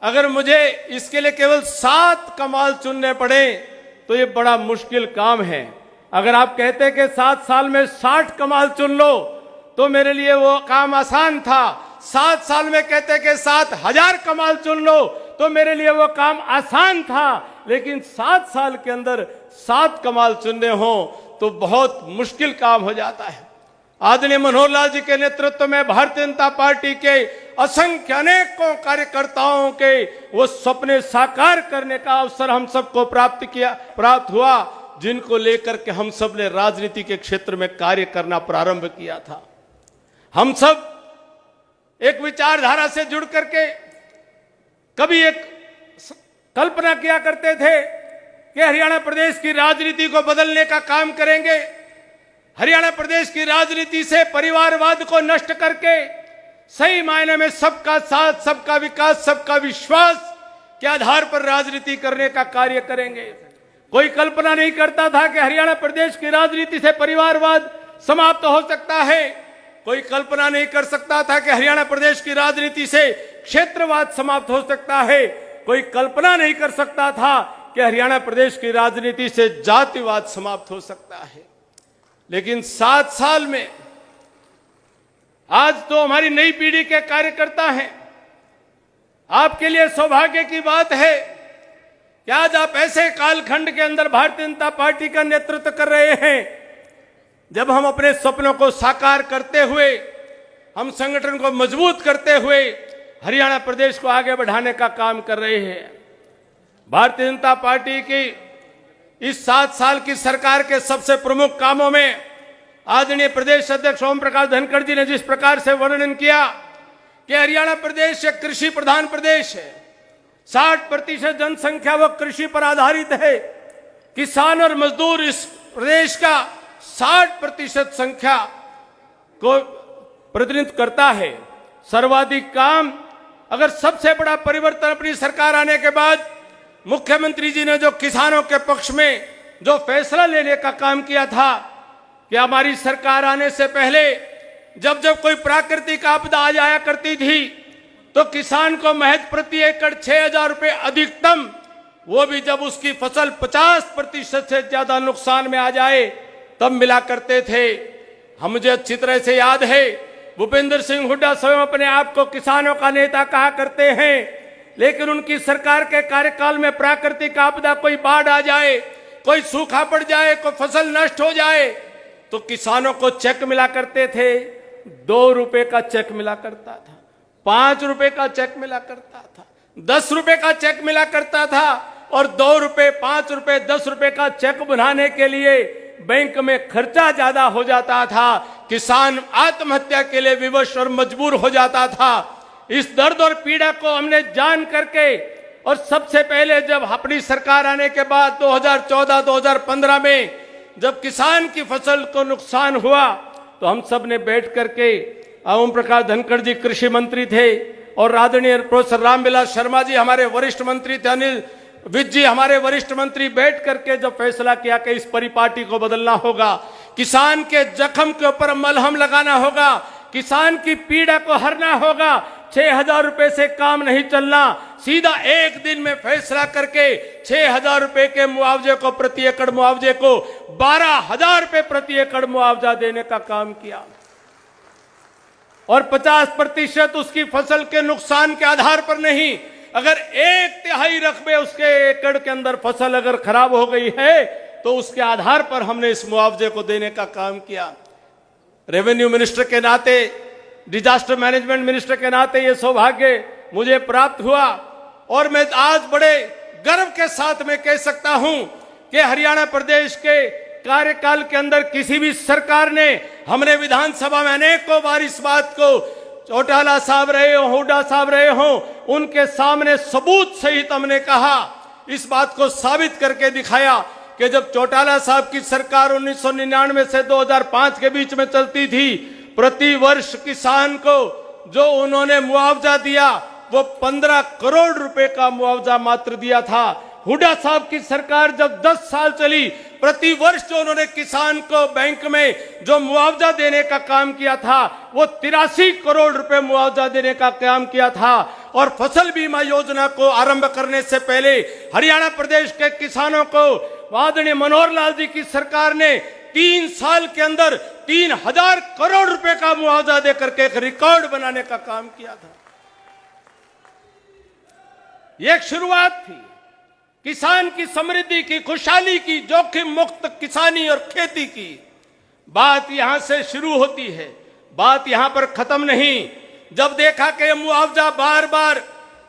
अगर मुझे इसके लिए केवल 7 कमाल चुनने पड़े तो ये बड़ा मुश्किल काम है। अगर आप कहते कि 7 साल में 60 कमाल चुन लो तो मेरे लिए वो काम आसान था। 7 साल में कहते कि 7000 कमाल चुन लो तो मेरे लिए वो काम आसान था। लेकिन 7 साल के अंदर 7 कमाल चुनने हो तो बहुत मुश्किल काम हो जाता है। आदरणीय मनोहर लाल जी के नेतृत्व में भारतीय जनता पार्टी के असंख्य अनेकों कार्यकर्ताओं के वो सपने साकार करने का अवसर हम सबको प्राप्त हुआ, जिनको लेकर के हम सब ने राजनीति के क्षेत्र में कार्य करना प्रारंभ किया था। हम सब एक विचारधारा से जुड़ करके कभी एक कल्पना किया करते थे कि हरियाणा प्रदेश की राजनीति को बदलने का काम करेंगे। हरियाणा प्रदेश की राजनीति से परिवारवाद को नष्ट करके सही मायने में सबका साथ, सबका विकास, सबका विश्वास के आधार पर राजनीति करने का कार्य करेंगे। कोई कल्पना नहीं करता था कि हरियाणा प्रदेश की राजनीति से परिवारवाद समाप्त हो सकता है। कोई कल्पना नहीं कर सकता था कि हरियाणा प्रदेश की राजनीति से क्षेत्रवाद समाप्त हो सकता है। कोई कल्पना नहीं कर सकता था कि हरियाणा प्रदेश की राजनीति से जातिवाद समाप्त हो सकता है। लेकिन 7 साल में आज तो हमारी नई पीढ़ी के कार्यकर्ता हैं। आपके लिए सौभाग्य की बात है कि आज आप ऐसे कालखंड के अंदर भारतीय जनता पार्टी का नेतृत्व कर रहे हैं जब हम अपने सपनों को साकार करते हुए, हम संगठन को मजबूत करते हुए हरियाणा प्रदेश को आगे बढ़ाने का काम कर रहे हैं। भारतीय जनता पार्टी की इस 7 साल की सरकार के सबसे प्रमुख कामों में आदरणीय प्रदेश अध्यक्ष ओम प्रकाश धनखड़ जी ने जिस प्रकार से वर्णन किया कि हरियाणा प्रदेश एक कृषि प्रधान प्रदेश है, 60% जनसंख्या वो कृषि पर आधारित है। किसान और मजदूर इस प्रदेश का 60% संख्या को प्रतिनिधित्व करता है। सर्वाधिक काम, अगर सबसे बड़ा परिवर्तन अपनी सरकार आने के बाद मुख्यमंत्री जी ने जो किसानों के पक्ष में जो फैसला लेने का काम किया था कि हमारी सरकार आने से पहले जब जब कोई प्राकृतिक आपदा आ जाया करती थी तो किसान को महज प्रति एकड़ 6000 रुपए अधिकतम, वो भी जब उसकी फसल 50% से ज्यादा नुकसान में आ जाए तब मिला करते थे। हम मुझे अच्छी तरह से याद है, भूपेंद्र सिंह हुड्डा स्वयं अपने आप को किसानों का नेता कहा करते हैं, लेकिन उनकी सरकार के कार्यकाल में प्राकृतिक आपदा, कोई बाढ़ आ जाए, कोई सूखा पड़ जाए, कोई फसल नष्ट हो जाए तो किसानों को चेक मिला करते थे। 2 रुपए का चेक मिला करता था, 5 रुपए का चेक मिला करता था, 10 रुपए का चेक मिला करता था। और 2 रुपए, 5 रुपए, 10 रुपए का चेक बनाने के लिए बैंक में खर्चा ज्यादा हो जाता था। किसान आत्महत्या के लिए विवश और मजबूर हो जाता था। इस दर्द और पीड़ा को हमने जान करके, और सबसे पहले जब अपनी सरकार आने के बाद 2014-2015 में जब किसान की फसल को नुकसान हुआ तो हम सब ने बैठ करके, ओम प्रकाश धनखड़ जी कृषि मंत्री थे और आदरणीय प्रोफेसर रामविलास शर्मा जी हमारे वरिष्ठ मंत्री थे, अनिल विज जी हमारे वरिष्ठ मंत्री, बैठ करके जब फैसला किया कि इस परिपाटी को बदलना होगा, किसान के जख्म के ऊपर मलहम लगाना होगा, किसान की पीड़ा को हरना होगा। 6000 रुपए से काम नहीं चलना, सीधा एक दिन में फैसला करके 6000 रुपए के मुआवजे को, प्रति एकड़ मुआवजे को 12000 रुपए प्रति एकड़ मुआवजा देने का काम किया और 50% उसकी फसल के नुकसान के आधार पर नहीं, अगर 1/3 रकबे उसके एकड़ के अंदर फसल अगर खराब हो गई है तो उसके आधार पर हमने इस मुआवजे को देने का काम किया। रेवेन्यू मिनिस्टर के नाते, डिजास्टर मैनेजमेंट मिनिस्टर के नाते ये सौभाग्य मुझे प्राप्त हुआ और मैं आज बड़े गर्व के साथ में कह सकता हूं कि हरियाणा प्रदेश के कार्यकाल के अंदर किसी भी सरकार ने, हमने विधानसभा में अनेकों बार इस बात को, चौटाला साहब रहे हो, हुड्डा साहब रहे हो, उनके सामने सबूत सहित हमने कहा, इस बात को साबित करके दिखाया कि जब चौटाला साहब की सरकार 1999 से 2005 के बीच में चलती थी, प्रति वर्ष किसान को जो उन्होंने मुआवजा दिया वो 15 करोड़ रुपए का मुआवजा मात्र दिया था। हुड्डा साहब की सरकार जब 10 साल चली, प्रति वर्ष जो उन्होंने किसान को बैंक में जो मुआवजा देने का काम किया था वो 83 करोड़ रुपए मुआवजा देने का काम किया था। और फसल बीमा योजना को आरंभ करने से पहले हरियाणा प्रदेश के किसानों को आदरणीय मनोहर लाल जी की सरकार ने 3 साल के अंदर 3000 करोड़ रुपए का मुआवजा देकर के एक रिकॉर्ड बनाने का काम किया था। ये एक शुरुआत थी किसान की समृद्धि की, खुशहाली की, जोखिम मुक्त किसानी और खेती की। बात यहां से शुरू होती है, बात यहां पर खत्म नहीं। जब देखा कि मुआवजा बार बार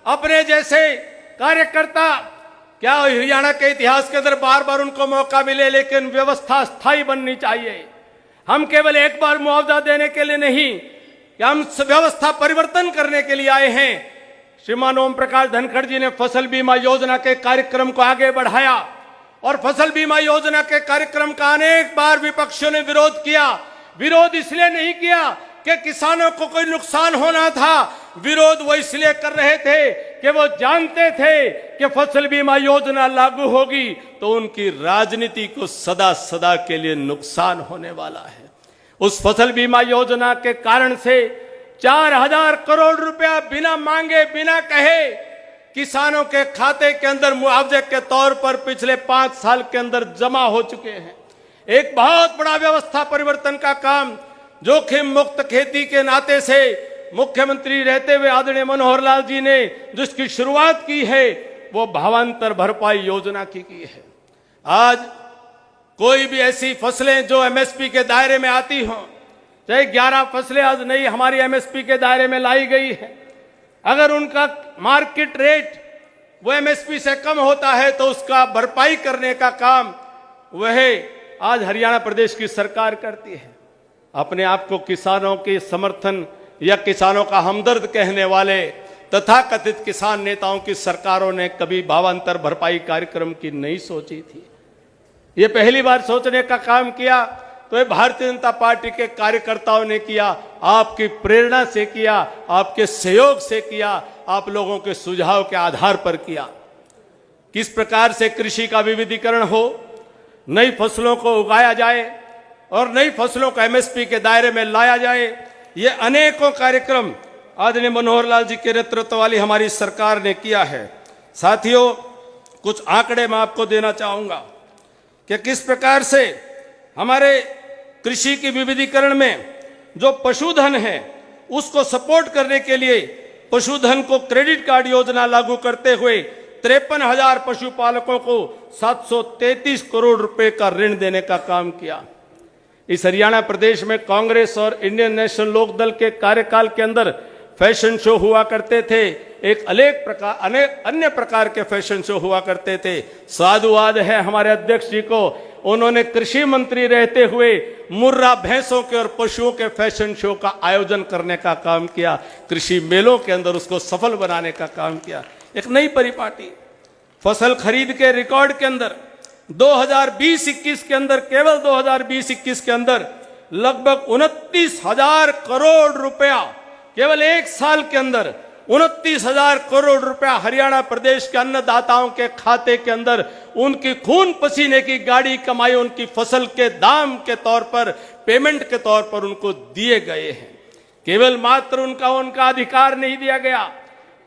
अपने जैसे कार्यकर्ता, क्या हरियाणा के इतिहास के अंदर बार बार उनको मौका मिले, लेकिन व्यवस्था स्थायी बननी चाहिए। हम केवल एक बार मुआवजा देने के लिए नहीं, कि हम व्यवस्था परिवर्तन करने के लिए आए हैं। श्रीमान ओम प्रकाश धनखड़ जी ने फसल बीमा योजना के कार्यक्रम को आगे बढ़ाया और फसल बीमा योजना के कार्यक्रम का अनेक बार विपक्षियों ने विरोध किया। विरोध इसलिए नहीं किया कि किसानों को कोई नुकसान होना था, विरोध वो इसलिए कर रहे थे कि वो जानते थे कि फसल बीमा योजना लागू होगी तो उनकी राजनीति को सदा सदा के लिए नुकसान होने वाला है। उस फसल बीमा योजना के कारण से 4000 करोड़ रुपया बिना मांगे, बिना कहे किसानों के खाते के अंदर मुआवजे के तौर पर पिछले 5 साल के अंदर जमा हो चुके हैं। एक बहुत बड़ा व्यवस्था परिवर्तन का काम जोखिम मुक्त खेती के नाते से मुख्यमंत्री रहते हुए आदरणीय मनोहर लाल जी ने जिसकी शुरुआत की है, वो भावांतर भरपाई योजना की है। आज कोई भी ऐसी फसलें जो एमएसपी के दायरे में आती हों, चाहे 11 फसलें आज नई हमारी एमएसपी के दायरे में लाई गई है, अगर उनका मार्केट रेट वो एमएसपी से कम होता है तो उसका भरपाई करने का काम वह आज हरियाणा प्रदेश की सरकार करती है। अपने आप को किसानों के समर्थन या किसानों का हमदर्द कहने वाले तथाकथित किसान नेताओं की सरकारों ने कभी भावांतर भरपाई कार्यक्रम की नहीं सोची थी। ये पहली बार सोचने का काम किया तो ये भारतीय जनता पार्टी के कार्यकर्ताओं ने किया, आपकी प्रेरणा से किया, आपके सहयोग से किया, आप लोगों के सुझाव के आधार पर किया। किस प्रकार से कृषि का विविधीकरण हो, नई फसलों को उगाया जाए और नई फसलों को एमएसपी के दायरे में लाया जाए, ये अनेकों कार्यक्रम आदरणीय मनोहर लाल जी के नेतृत्व वाली हमारी सरकार ने किया है। साथियों, कुछ आंकड़े मैं आपको देना चाहूंगा कि किस प्रकार से हमारे कृषि की विविधीकरण में जो पशुधन है उसको सपोर्ट करने के लिए पशुधन को क्रेडिट कार्ड योजना लागू करते हुए 53,000 पशुपालकों को 733 करोड़ रुपए का ऋण देने का काम किया। इस हरियाणा प्रदेश में कांग्रेस और इंडियन नेशनल लोकदल के कार्यकाल के अंदर फैशन शो हुआ करते थे, एक अनेक अन्य प्रकार के फैशन शो हुआ करते थे। साधुवाद है हमारे अध्यक्ष जी को, उन्होंने कृषि मंत्री रहते हुए मुर्रा भैंसों के और पशुओं के फैशन शो का आयोजन करने का काम किया, कृषि मेलों के अंदर उसको सफल बनाने का काम किया। एक नई परिपाटी फसल खरीद के रिकॉर्ड के अंदर 2020-21 के अंदर, केवल 2020-21 के अंदर लगभग 29,000 करोड़ रुपया, केवल एक साल के अंदर 29,000 करोड़ रुपया हरियाणा प्रदेश के अन्नदाताओं के खाते के अंदर उनकी खून पसीने की गाड़ी कमाई, उनकी फसल के दाम के तौर पर, पेमेंट के तौर पर उनको दिए गए हैं। केवल मात्र उनका अधिकार नहीं दिया गया,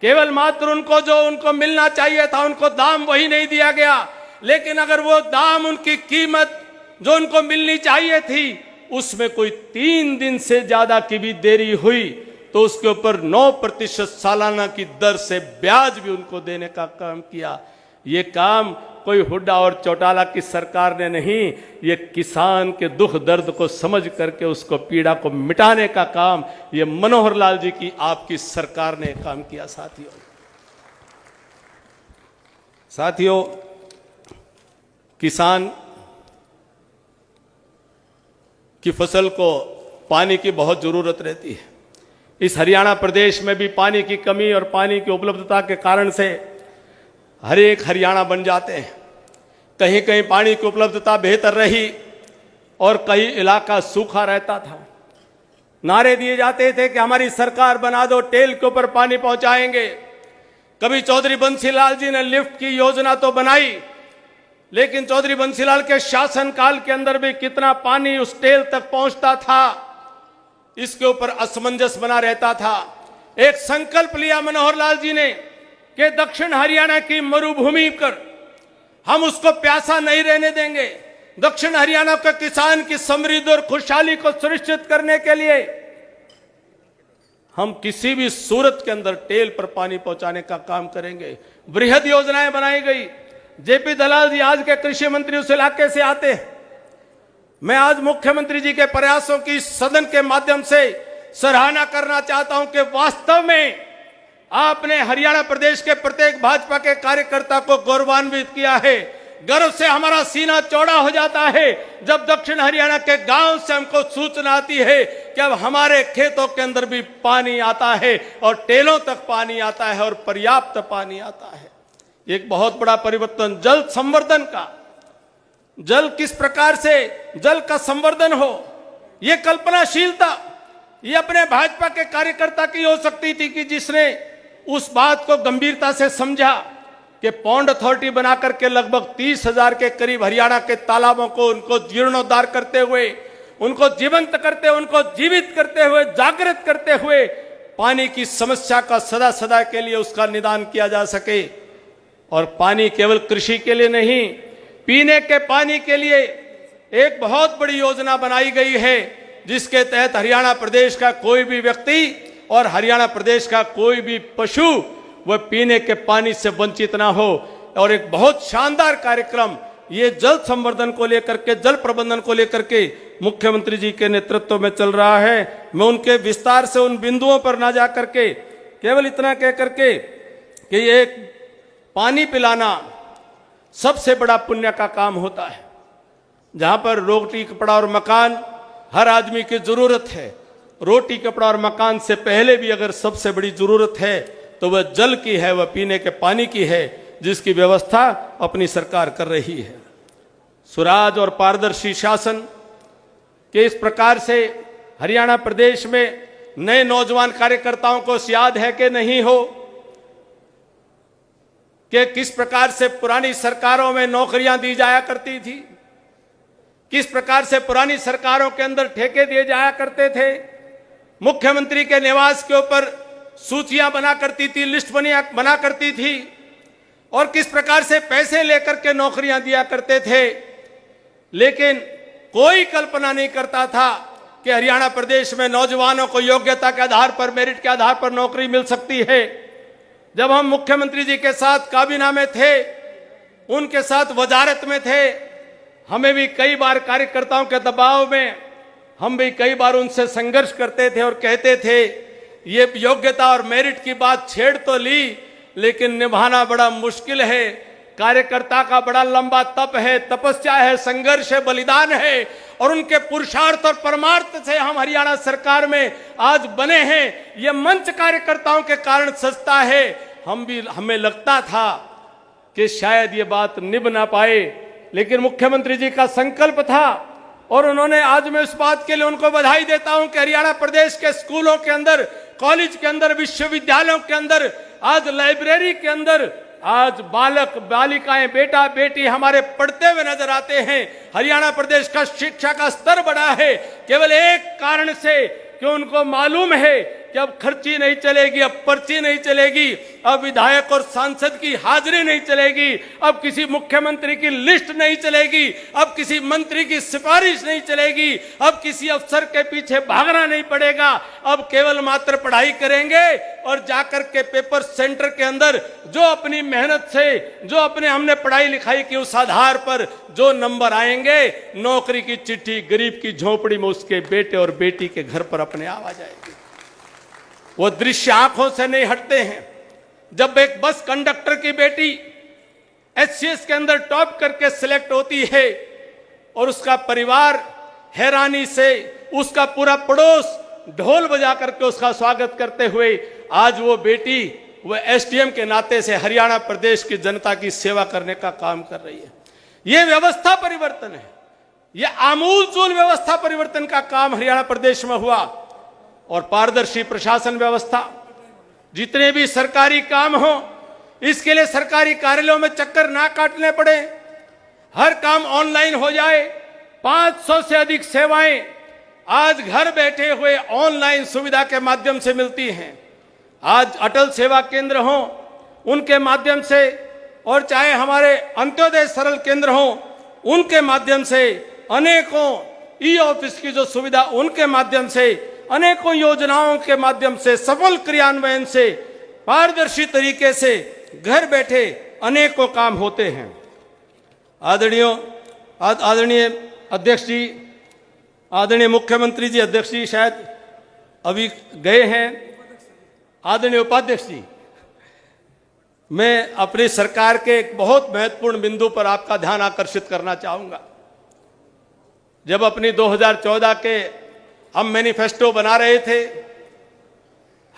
केवल मात्र उनको मिलना चाहिए था उनको दाम वही नहीं दिया गया, लेकिन अगर वो दाम, उनकी कीमत जो उनको मिलनी चाहिए थी उसमें कोई 3 दिन से ज्यादा की भी देरी हुई तो उसके ऊपर 9% सालाना की दर से ब्याज भी उनको देने का काम किया। ये काम कोई हुड्डा और चौटाला की सरकार ने नहीं, ये किसान के दुख दर्द को समझ करके उसको पीड़ा को मिटाने का काम ये मनोहर लाल जी की आपकी सरकार ने काम किया। साथियों, किसान की फसल को पानी की बहुत जरूरत रहती है। इस हरियाणा प्रदेश में भी पानी की कमी और पानी की उपलब्धता के कारण से हर एक हरियाणा बन जाते हैं। कहीं कहीं पानी की उपलब्धता बेहतर रही और कई इलाका सूखा रहता था। नारे दिए जाते थे कि हमारी सरकार बना दो, टेल के ऊपर पानी पहुंचाएंगे। कभी चौधरी बंसीलाल जी ने लिफ्ट की योजना तो बनाई, लेकिन चौधरी बंसीलाल के शासनकाल के अंदर भी कितना पानी उस टेल तक पहुंचता था, इसके ऊपर असमंजस बना रहता था। एक संकल्प लिया मनोहर लाल जी ने कि दक्षिण हरियाणा की मरुभूमि पर हम उसको प्यासा नहीं रहने देंगे। दक्षिण हरियाणा के किसान की समृद्धि और खुशहाली को सुनिश्चित करने के लिए हम किसी भी सूरत के अंदर टेल पर पानी पहुंचाने का काम करेंगे। बृहद योजनाएं बनाई गई। जेपी दलाल जी आज के कृषि मंत्री उस इलाके से आते हैं। मैं आज मुख्यमंत्री जी के प्रयासों की सदन के माध्यम से सराहना करना चाहता हूं कि वास्तव में आपने हरियाणा प्रदेश के प्रत्येक भाजपा के कार्यकर्ता को गौरवान्वित किया है। गर्व से हमारा सीना चौड़ा हो जाता है जब दक्षिण हरियाणा के गांव से हमको सूचना आती है कि अब हमारे खेतों के अंदर भी पानी आता है और टेलों तक पानी आता है और पर्याप्त पानी आता है। एक बहुत बड़ा परिवर्तन जल संवर्धन का, जल किस प्रकार से जल का संवर्धन हो, यह कल्पनाशीलता ये अपने भाजपा के कार्यकर्ता की हो सकती थी कि जिसने उस बात को गंभीरता से समझा कि पौंड अथॉरिटी बना करके लगभग 30,000 के करीब हरियाणा के तालाबों को उनको जीर्णोद्धार करते हुए, उनको जीवंत करते हुए, उनको जीवित करते हुए, जागृत करते हुए पानी की समस्या का सदा सदा के लिए उसका निदान किया जा सके। और पानी केवल कृषि के लिए नहीं, पीने के पानी के लिए एक बहुत बड़ी योजना बनाई गई है जिसके तहत हरियाणा प्रदेश का कोई भी व्यक्ति और हरियाणा प्रदेश का कोई भी पशु वह पीने के पानी से वंचित ना हो। और एक बहुत शानदार कार्यक्रम ये जल संवर्धन को लेकर के, जल प्रबंधन को लेकर के मुख्यमंत्री जी के नेतृत्व में चल रहा है। मैं उनके विस्तार से उन बिंदुओं पर ना जा करके केवल इतना कह करके कि एक पानी पिलाना सबसे बड़ा पुण्य का काम होता है। जहां पर रोटी कपड़ा और मकान हर आदमी की जरूरत है, रोटी कपड़ा और मकान से पहले भी अगर सबसे बड़ी जरूरत है तो वह जल की है, वह पीने के पानी की है, जिसकी व्यवस्था अपनी सरकार कर रही है। सुराज और पारदर्शी शासन के इस प्रकार से हरियाणा प्रदेश में नए नौजवान कार्यकर्ताओं को याद है कि नहीं हो कि किस प्रकार से पुरानी सरकारों में नौकरियां दी जाया करती थी, किस प्रकार से पुरानी सरकारों के अंदर ठेके दिए जाया करते थे। मुख्यमंत्री के निवास के ऊपर सूचियां बना करती थी, लिस्ट बना करती थी और किस प्रकार से पैसे लेकर के नौकरियां दिया करते थे। लेकिन कोई कल्पना नहीं करता था कि हरियाणा प्रदेश में नौजवानों को योग्यता के आधार पर, मेरिट के आधार पर नौकरी मिल सकती है। जब हम मुख्यमंत्री जी के साथ काबीना में थे, उनके साथ वजारत में थे, हमें भी कई बार कार्यकर्ताओं के दबाव में हम भी कई बार उनसे संघर्ष करते थे और कहते थे ये योग्यता और मेरिट की बात छेड़ तो ली लेकिन निभाना बड़ा मुश्किल है। कार्यकर्ता का बड़ा लंबा तप है, तपस्या है, संघर्ष है, बलिदान है और उनके पुरुषार्थ और परमार्थ से हम हरियाणा सरकार में आज बने हैं। ये मंच कार्यकर्ताओं के कारण सजता है। हमें लगता था कि शायद ये बात निभ ना पाए, लेकिन मुख्यमंत्री जी का संकल्प था और उन्होंने, आज मैं इस बात के लिए उनको बधाई देता हूं कि हरियाणा प्रदेश के स्कूलों के अंदर, कॉलेज के अंदर, विश्वविद्यालयों के अंदर, आज लाइब्रेरी के अंदर आज बालक बालिकाएं, बेटा बेटी हमारे पढ़ते हुए नजर आते हैं। हरियाणा प्रदेश का शिक्षा का स्तर बढ़ा है केवल एक कारण से कि उनको मालूम है कि अब खर्ची नहीं चलेगी, अब पर्ची नहीं चलेगी, अब विधायक और सांसद की हाजिरी नहीं चलेगी, अब किसी मुख्यमंत्री की लिस्ट नहीं चलेगी, अब किसी मंत्री की सिफारिश नहीं चलेगी, अब किसी अफसर के पीछे भागना नहीं पड़ेगा। अब केवल मात्र पढ़ाई करेंगे और जाकर के पेपर सेंटर के अंदर जो अपनी मेहनत से, जो अपने हमने पढ़ाई लिखाई की उस आधार पर जो नंबर आएंगे, नौकरी की चिट्ठी गरीब की झोपड़ी में उसके बेटे और बेटी के घर पर अपने आप आ जाएगी। वो दृश्य आंखों से नहीं हटते हैं। जब एक बस कंडक्टर की बेटी एचसीएस के अंदर टॉप करके सिलेक्ट होती है और उसका परिवार हैरानी से, उसका पूरा पड़ोस ढोल बजा करके उसका स्वागत करते हुए, आज वो बेटी वह एसडीएम के नाते से हरियाणा प्रदेश की जनता की सेवा करने का काम कर रही है। यह व्यवस्था परिवर्तन है, यह आमूलचूल व्यवस्था परिवर्तन का काम हरियाणा प्रदेश में हुआ। और पारदर्शी प्रशासन व्यवस्था, जितने भी सरकारी काम हो इसके लिए सरकारी कार्यालयों में चक्कर ना काटने पड़े, हर काम ऑनलाइन हो जाए। 500 से अधिक सेवाएं आज घर बैठे हुए ऑनलाइन सुविधा के माध्यम से मिलती हैं। आज अटल सेवा केंद्र हों उनके माध्यम से, और चाहे हमारे अंत्योदय सरल केंद्र हों उनके माध्यम से, अनेकों ई ऑफिस की जो सुविधा उनके माध्यम से, अनेकों योजनाओं के माध्यम से, सफल क्रियान्वयन से, पारदर्शी तरीके से घर बैठे अनेकों काम होते हैं। आदरणीय अध्यक्ष जी, आदरणीय मुख्यमंत्री जी, अध्यक्ष जी शायद अभी गए हैं, आदरणीय उपाध्यक्ष जी, मैं अपनी सरकार के एक बहुत महत्वपूर्ण बिंदु पर आपका ध्यान आकर्षित करना चाहूंगा। जब अपनी 2014 के हम मैनिफेस्टो बना रहे थे,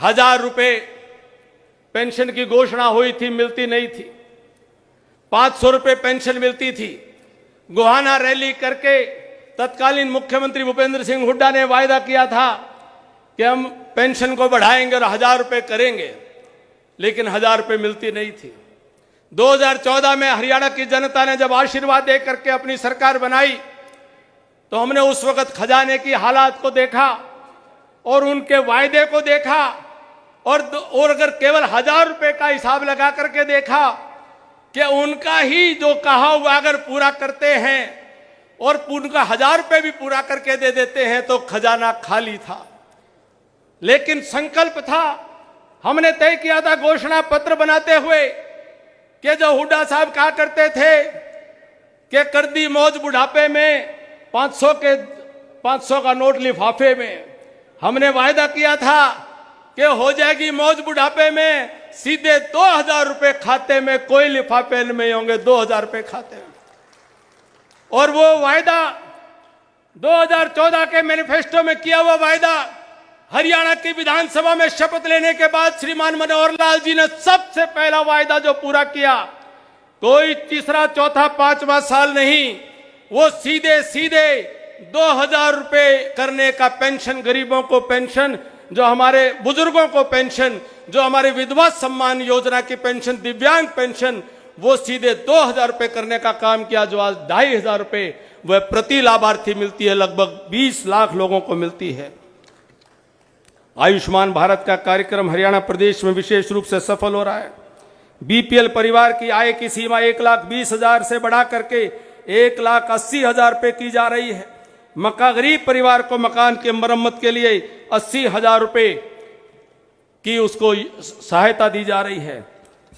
1000 रुपए पेंशन की घोषणा हुई थी, मिलती नहीं थी। 500 रुपए पेंशन मिलती थी। गोहाना रैली करके तत्कालीन मुख्यमंत्री भूपेंद्र सिंह हुड्डा ने वायदा किया था कि हम पेंशन को बढ़ाएंगे और 1000 रुपए करेंगे, लेकिन 1000 रुपए मिलती नहीं थी। 2014 में हरियाणा की जनता ने जब आशीर्वाद दे करके अपनी सरकार बनाई, तो हमने उस वक्त खजाने की हालात को देखा और उनके वायदे को देखा, और अगर केवल 1000 रुपए का हिसाब लगा करके देखा कि उनका ही जो कहा हुआ अगर पूरा करते हैं और उनका 1000 रुपए भी पूरा करके दे देते हैं तो खजाना खाली था। लेकिन संकल्प था, हमने तय किया था घोषणा पत्र बनाते हुए कि जो हुड्डा साहब कहा करते थे कि कर दी मौज बुढ़ापे में, 500 का नोट लिफाफे में, हमने वायदा किया था कि हो जाएगी मौज बुढ़ापे में, सीधे 2000 रुपए खाते में, कोई लिफाफे में होंगे, 2000 रुपए खाते में। और वो वायदा 2014 के मैनिफेस्टो में किया हुआ वायदा हरियाणा की विधानसभा में शपथ लेने के बाद श्रीमान मनोहर लाल जी ने सबसे पहला वायदा जो पूरा किया, कोई तीसरा चौथा पांचवा साल नहीं, वो सीधे सीधे 2000 रुपए करने का पेंशन, गरीबों को पेंशन, जो हमारे बुजुर्गों को पेंशन, जो हमारे विधवा सम्मान योजना की पेंशन, दिव्यांग पेंशन, वो सीधे 2000 रुपए करने का काम किया, जो आज 2500 रुपए वह प्रति लाभार्थी मिलती है, लगभग 20 लाख लोगों को मिलती है। आयुष्मान भारत का कार्यक्रम हरियाणा प्रदेश में विशेष रूप से सफल हो रहा है। बीपीएल परिवार की आय की सीमा 1,20,000 से बढ़ा करके 1,80,000 रुपए की जा रही है। गरीब परिवार को मकान की मरम्मत के लिए 80,000 रुपए की उसको सहायता दी जा रही है।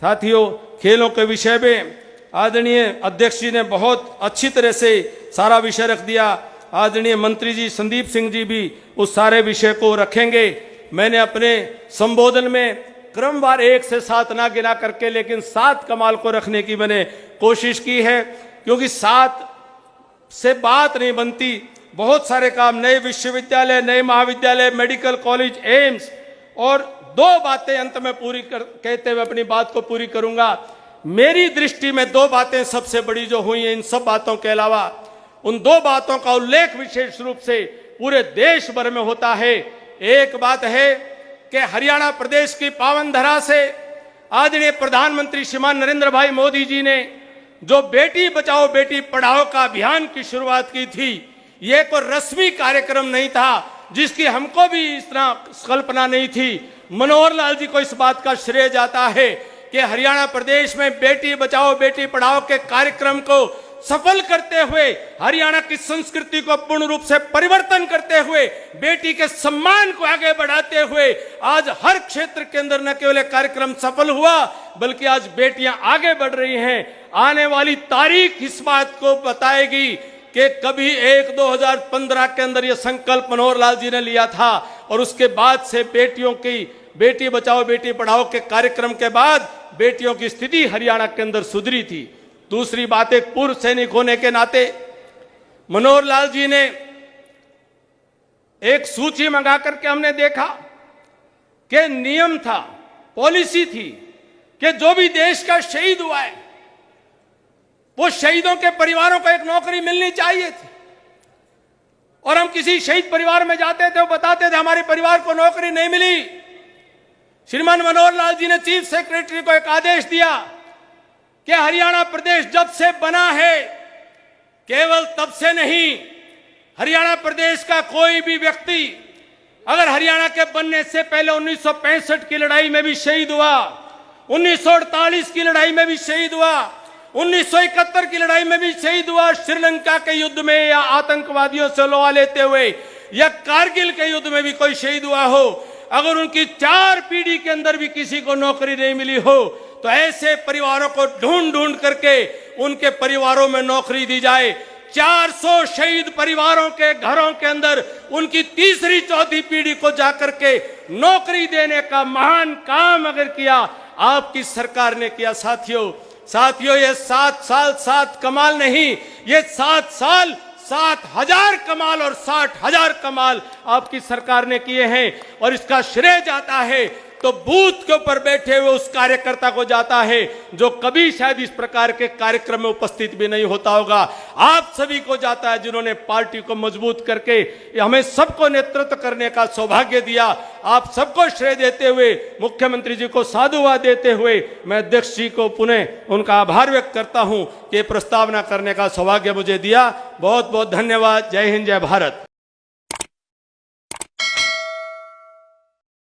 साथियों, खेलों के विषय में आदरणीय अध्यक्ष जी ने बहुत अच्छी तरह से सारा विषय रख दिया। आदरणीय मंत्री जी संदीप सिंह जी भी उस सारे विषय को रखेंगे। मैंने अपने संबोधन में क्रमवार 1 से 7 ना गिना करके, लेकिन 7 कमाल को रखने की मैंने कोशिश की है, क्योंकि 7 से बात नहीं बनती। बहुत सारे काम, नए विश्वविद्यालय, नए महाविद्यालय, मेडिकल कॉलेज, एम्स, और 2 बातें अंत में पूरी कहते हुए अपनी बात को पूरी करूंगा। मेरी दृष्टि में 2 बातें सबसे बड़ी जो हुई हैं, इन सब बातों के अलावा उन 2 बातों का उल्लेख विशेष रूप से पूरे देश भर में होता है। एक बात है कि हरियाणा प्रदेश की पावन धरा से आदरणीय प्रधानमंत्री श्रीमान नरेंद्र भाई मोदी जी ने जो बेटी बचाओ बेटी पढ़ाओ का अभियान की शुरुआत की थी, ये कोई रस्मी कार्यक्रम नहीं था, जिसकी हमको भी इस तरह कल्पना नहीं थी। मनोहर लाल जी को इस बात का श्रेय जाता है कि हरियाणा प्रदेश में बेटी बचाओ बेटी पढ़ाओ के कार्यक्रम को सफल करते हुए, हरियाणा की संस्कृति को पूर्ण रूप से परिवर्तन करते हुए, बेटी के सम्मान को आगे बढ़ाते हुए आज हर क्षेत्र के अंदर न केवल कार्यक्रम सफल हुआ, बल्कि आज बेटियां आगे बढ़ रही हैं। आने वाली तारीख इस बात को बताएगी कि कभी 2015 के अंदर यह संकल्प मनोहर लाल जी ने लिया था, और उसके बाद से बेटियों की बेटी बचाओ बेटी पढ़ाओ के कार्यक्रम के बाद बेटियों की स्थिति हरियाणा के अंदर सुधरी थी। दूसरी बात, एक पूर्व सैनिक होने के नाते मनोहर लाल जी ने एक सूची मंगा करके हमने देखा कि नियम था, पॉलिसी थी कि जो भी देश का शहीद हुआ है वो शहीदों के परिवारों को एक नौकरी मिलनी चाहिए थी। और हम किसी शहीद परिवार में जाते थे, वो बताते थे हमारे परिवार को नौकरी नहीं मिली। श्रीमान मनोहर लाल जी ने चीफ सेक्रेटरी को एक आदेश दिया कि हरियाणा प्रदेश जब से बना है, केवल तब से नहीं, हरियाणा प्रदेश का कोई भी व्यक्ति अगर हरियाणा के बनने से पहले 1965 की लड़ाई में भी शहीद हुआ, 1948 की लड़ाई में भी शहीद हुआ, 1971 की लड़ाई में भी शहीद हुआ, श्रीलंका के युद्ध में या आतंकवादियों से लोहा लेते हुए या कारगिल के युद्ध में भी कोई शहीद हुआ हो, अगर उनकी 4 पीढ़ी के अंदर भी किसी को नौकरी नहीं मिली हो, तो ऐसे परिवारों को ढूंढ ढूंढ करके उनके परिवारों में नौकरी दी जाए। 400 शहीद परिवारों के घरों के अंदर उनकी तीसरी चौथी पीढ़ी को जाकर के नौकरी देने का महान काम अगर किया आपकी सरकार ने किया। साथियों ये 7 साल 7 कमाल नहीं, ये 7 साल 7,000 कमाल और 60,000 कमाल आपकी सरकार ने किए हैं। और इसका श्रेय जाता है तो बूथ के ऊपर बैठे हुए उस कार्यकर्ता को जाता है जो कभी शायद इस प्रकार के कार्यक्रम में उपस्थित भी नहीं होता होगा। आप सभी को जाता है जिन्होंने पार्टी को मजबूत करके हमें सबको नेतृत्व करने का सौभाग्य दिया। आप सबको श्रेय देते हुए, मुख्यमंत्री जी को साधुवाद देते हुए मैं अध्यक्ष जी को पुनः उनका आभार व्यक्त करता हूं कि प्रस्तावना करने का सौभाग्य मुझे दिया। बहुत बहुत धन्यवाद। जय हिंद, जय भारत।